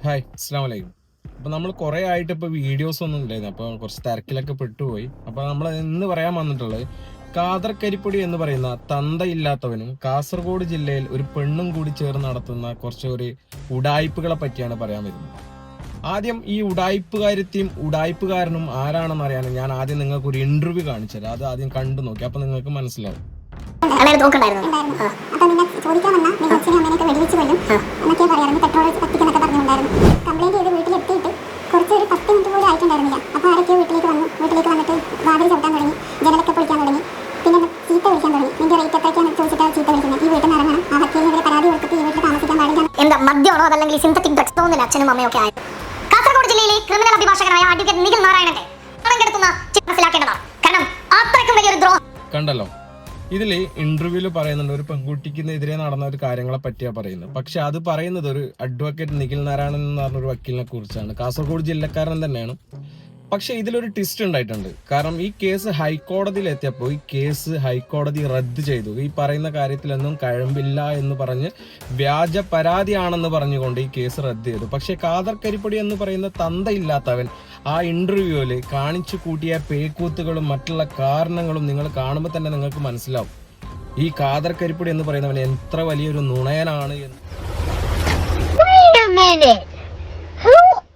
Hi, അസ്സാം വലൈക്കും. അപ്പോൾ നമ്മൾ കുറേ ആയിട്ട് ഇപ്പോൾ വീഡിയോസ് ഒന്നും ഇല്ലായിരുന്നു, അപ്പോൾ കുറച്ച് തിരക്കിലൊക്കെ പെട്ടുപോയി. അപ്പോൾ നമ്മൾ ഇന്ന് പറയാൻ വന്നിട്ടുള്ളത് ഖാദർ കരിപ്പൊടി എന്ന് പറയുന്ന തന്തയില്ലാത്തവനും കാസർഗോഡ് ജില്ലയിൽ ഒരു പെണ്ണും കൂടി ചേർന്ന് നടത്തുന്ന കുറച്ച് ഒരു ഉഡായിപ്പുകളെ പറ്റിയാണ് പറയാൻ വരുന്നത്. ആദ്യം ഈ ഉഡായിപ്പുകാരത്തെയും ഉഡായിപ്പുകാരനും ആരാണെന്ന് അറിയാനും ഞാൻ ആദ്യം നിങ്ങൾക്ക് ഒരു ഇന്റർവ്യൂ കാണിച്ചു തരാം. അത് ആദ്യം കണ്ടു നോക്കി, അപ്പോൾ നിങ്ങൾക്ക് മനസ്സിലാവും. അപ്പൊ നിന്നെ ചോദിക്കാൻ വന്ന നിങ്ങൾ അച്ഛനും അമ്മേനൊക്കെ വെടിവെച്ച് കൊല്ലും എന്നൊക്കെ പറയാറുണ്ട്. പെട്രോൾ കത്തിക്കുന്നൊക്കെ പറഞ്ഞിട്ടുണ്ടായിരുന്നു. കംപ്ലൈന്റ് ചെയ്ത് വീട്ടിലെത്തിയിട്ട് കുറച്ചൊരു 10 മിനിറ്റ് പോലും ആയിട്ടുണ്ടായിരുന്നില്ല. അപ്പോൾ ആരൊക്കെയോ വീട്ടിലേക്ക് വന്നിട്ട് വാതിൽ ചവിട്ടാൻ തുടങ്ങി, ജനലൊക്കെ പൊളിക്കാൻ തുടങ്ങി, പിന്നെ ചീത്ത വിളിക്കാൻ തുടങ്ങി. നിന്റെ റേറ്റ് എത്രയ്ക്കാന്ന് ചോദിച്ചിട്ടാണ് ചീത്ത വിളിക്കുന്നത്. ഈ വീട്ടിൽ നിന്ന് ഇറങ്ങണം, ആ വക്കീലിനെതിരെ പരാതി കൊടുത്തിട്ട് ഈ വീട്ടിൽ താമസിക്കാൻ പാടില്ല. എന്താ മദ്യമാണോ അതല്ലെങ്കിൽ സിന്തറ്റിക് ഡ്രഗ്സ് തോന്നില്ല അച്ഛനും അമ്മയൊക്കെ ആയത്. കാസർഗോഡ് ജില്ലയിലെ ക്രിമിനൽ അഭിഭാഷകനായ അഡ്വക്കേറ്റ് നിഖിൽ നാരായണന്റെ പണം കെടുത്തുന്ന മനസ്സിലാക്കേണ്ടതാണ്. കാരണം അത്രയ്ക്കും വലിയൊരു ദ്രോഹം. കണ്ടല്ലോ, ഇതിൽ ഇന്റർവ്യൂവിൽ പറയുന്നുണ്ട് ഒരു പെൺകുട്ടിക്കെതിരെ നടന്ന ഒരു കാര്യങ്ങളെ പറ്റിയാണ് പറയുന്നത്. പക്ഷെ അത് പറയുന്നത് ഒരു അഡ്വക്കേറ്റ് നിഖിൽ നാരായണൻ എന്ന് പറഞ്ഞൊരു വക്കീലിനെ കുറിച്ചാണ്. കാസർഗോഡ് ജില്ലക്കാരൻ തന്നെയാണ്. പക്ഷെ ഇതിലൊരു ട്വിസ്റ്റ് ഉണ്ടായിട്ടുണ്ട്. കാരണം ഈ കേസ് ഹൈക്കോടതിയിൽ എത്തിയപ്പോൾ ഈ കേസ് ഹൈക്കോടതി റദ്ദ് ചെയ്തു. ഈ പറയുന്ന കാര്യത്തിലൊന്നും കഴമ്പില്ല എന്ന് പറഞ്ഞ് വ്യാജ പരാതിയാണെന്ന് പറഞ്ഞുകൊണ്ട് ഈ കേസ് റദ്ദ് ചെയ്തു. പക്ഷെ ഖാദർ കരിപ്പൊടി എന്ന് പറയുന്ന തന്തയില്ലാത്തവൻ ആ ഇന്റർവ്യൂവിൽ കാണിച്ചു കൂട്ടിയ പേക്കൂത്തുകളും മറ്റുള്ള കാരണങ്ങളും നിങ്ങൾ കാണുമ്പോൾ തന്നെ നിങ്ങൾക്ക് മനസ്സിലാവും ഈ ഖാദർ കരിപ്പൊടി എന്ന് പറയുന്നവൻ എത്ര വലിയൊരു നുണയനാണ് എന്ന്.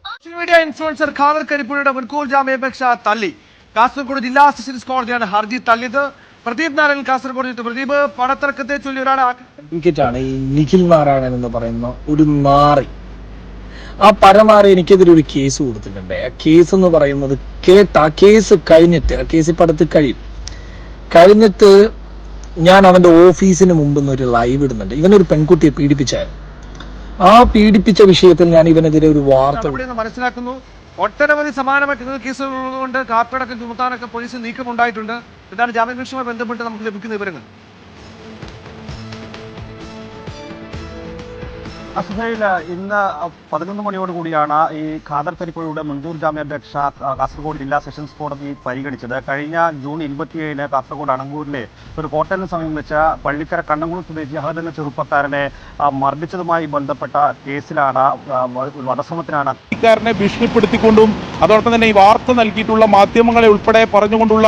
സോഷ്യൽ മീഡിയ ഇൻഫ്ലുവൻസർ ഖാദർ കരിപ്പൊടിയുടെ മുൻകൂർ ജാമ്യാപേക്ഷ തള്ളി. കാസർഗോഡ് ജില്ലാ സെഷൻസ് കോടതിയാണ് ഹർജി തള്ളിയത്. പ്രദീപ് നാരായണൻ കാസർഗോഡ്. പ്രദീപ്, പണത്തർക്കത്തെ ചൊല്ലി ഒരാളാണ് ഈ നിഖിൽ നാരായണൻ എന്ന് പറയുന്ന ഒരു നാറി. ആ പരമാറി എനിക്കെതിരെ ഒരു കേസ് കൊടുത്തിട്ടുണ്ട്. ആ കേസ് എന്ന് പറയുന്നത് ആ കേസ് കഴിഞ്ഞിട്ട്, ആ കേസ് ഇപ്പം അടുത്ത് കഴിഞ്ഞിട്ട് ഞാൻ അവന്റെ ഓഫീസിന് മുമ്പ് ഒരു ലൈവ് ഇടുന്നുണ്ട്. ഇവനൊരു പെൺകുട്ടിയെ പീഡിപ്പിച്ചായിരുന്നു. ആ പീഡിപ്പിച്ച വിഷയത്തിൽ ഞാൻ ഇവനെതിരെ ഒരു വാർത്ത മനസ്സിലാക്കുന്നു. ഒട്ടനവധി സമാനമായ കേസുകൾ കൊണ്ട് കാപ്പടക്കം ചുമത്താനൊക്കെ പോലീസ് നീക്കമുണ്ടായിട്ടുണ്ട്. ഇതാണ് ജാമ്യാപേക്ഷയുമായി ബന്ധപ്പെട്ട് നമുക്ക് ലഭിക്കുന്ന വിവരങ്ങൾ. അസുഖയിൽ ഇന്ന് 11 മണിയോട് കൂടിയാണ് ഈ ഖാദർ കരിപ്പൊടിയുടെ മുൻകൂർ ജാമ്യാപേക്ഷ കാസർഗോഡ് ജില്ലാ സെഷൻസ് കോടതി പരിഗണിച്ചത്. കഴിഞ്ഞ ജൂൺ 27-ന് കാസർഗോഡ് അണങ്കൂരിലെ ഒരു ഹോട്ടലിന് സമീപം വെച്ച പള്ളിക്കര കണ്ണങ്കുളം സ്വദേശി അഹദ് എന്ന ചെറുപ്പക്കാരനെ മർദ്ദിച്ചതുമായി ബന്ധപ്പെട്ട കേസിലാണ് വധശ്രമത്തിനാണ് ക്കാരനെ ഭീഷണിപ്പെടുത്തിക്കൊണ്ടും അതോടൊപ്പം തന്നെ ഈ വാർത്ത നൽകിയിട്ടുള്ള മാധ്യമങ്ങളെ ഉൾപ്പെടെ പറഞ്ഞുകൊണ്ടുള്ള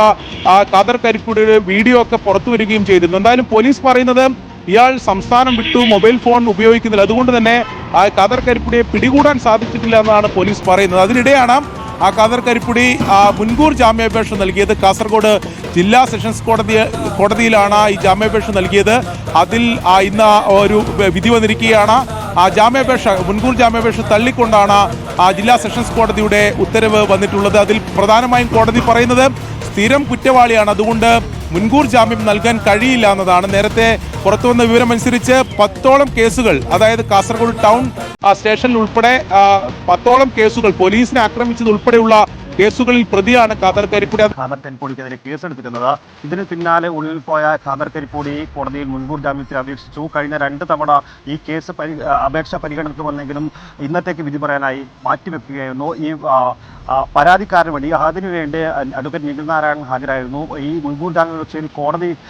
ഖാദർ കരിപ്പൊടിയുടെ വീഡിയോ ഒക്കെ പുറത്തു വരികയും ചെയ്തിരുന്നു. എന്തായാലും പോലീസ് പറയുന്നത് ഇയാൾ സംസ്ഥാനം വിട്ടു മൊബൈൽ ഫോൺ ഉപയോഗിക്കുന്നില്ല, അതുകൊണ്ട് തന്നെ ആ ഖാദർ കരിപ്പൊടിയെ പിടികൂടാൻ സാധിച്ചിട്ടില്ല എന്നാണ് പോലീസ് പറയുന്നത്. അതിനിടെയാണ് ആ ഖാദർ കരിപ്പൊടി മുൻകൂർ ജാമ്യാപേക്ഷ നൽകിയത്. കാസർഗോഡ് ജില്ലാ സെഷൻസ് കോടതിയിലാണ് ഈ ജാമ്യാപേക്ഷ നൽകിയത്. അതിൽ ഇന്ന് ഒരു വിധി വന്നിരിക്കുകയാണ്. ആ മുൻകൂർ ജാമ്യാപേക്ഷ തള്ളിക്കൊണ്ടാണ് ജില്ലാ സെഷൻസ് കോടതിയുടെ ഉത്തരവ് വന്നിട്ടുള്ളത്. അതിൽ പ്രധാനമായും കോടതി പറയുന്നത് സ്ഥിരം കുറ്റവാളിയാണ്, അതുകൊണ്ട് മുൻകൂർ ജാമ്യം നൽകാൻ കഴിയില്ല എന്നതാണ്. നേരത്തെ പുറത്തുവന്ന വിവരമനുസരിച്ച് 10ഓളം കേസുകൾ, അതായത് കാസർഗോഡ് ടൗൺ സ്റ്റേഷനിൽ ഉൾപ്പെടെ 10ഓളം കേസുകൾ, പോലീസിനെ ആക്രമിച്ചത് ഉൾപ്പെടെയുള്ള കേസുകളിൽ പ്രതിയാണ് ഖാദർ കരിപ്പൊടി. ഖാദർ കരിപ്പൊടിക്കെതിരെ കേസെടുത്തിരുന്നത്. ഇതിന് പിന്നാലെ ഒളിവിൽ പോയ ഖാദർ കരിപ്പൊടി കോടതിയിൽ മുൻകൂർ ജാമ്യത്തിന് അപേക്ഷിച്ചു. കഴിഞ്ഞ 2 തവണ ഈ കേസ് അപേക്ഷ പരിഗണനയ്ക്ക് വന്നെങ്കിലും ഇന്നത്തേക്ക് വിധി പറയാനായി മാറ്റിവെക്കുകയായിരുന്നു. ഈ പരാതിക്കാരന് വേണ്ടി അതിനുവേണ്ടി അഡ്വക്കേറ്റ് നിഖിൽ നാരായണൻ ഹാജരായിരുന്നു. ഈ മുൻകൂർ ജാമ്യാപേക്ഷയിൽ കോടതി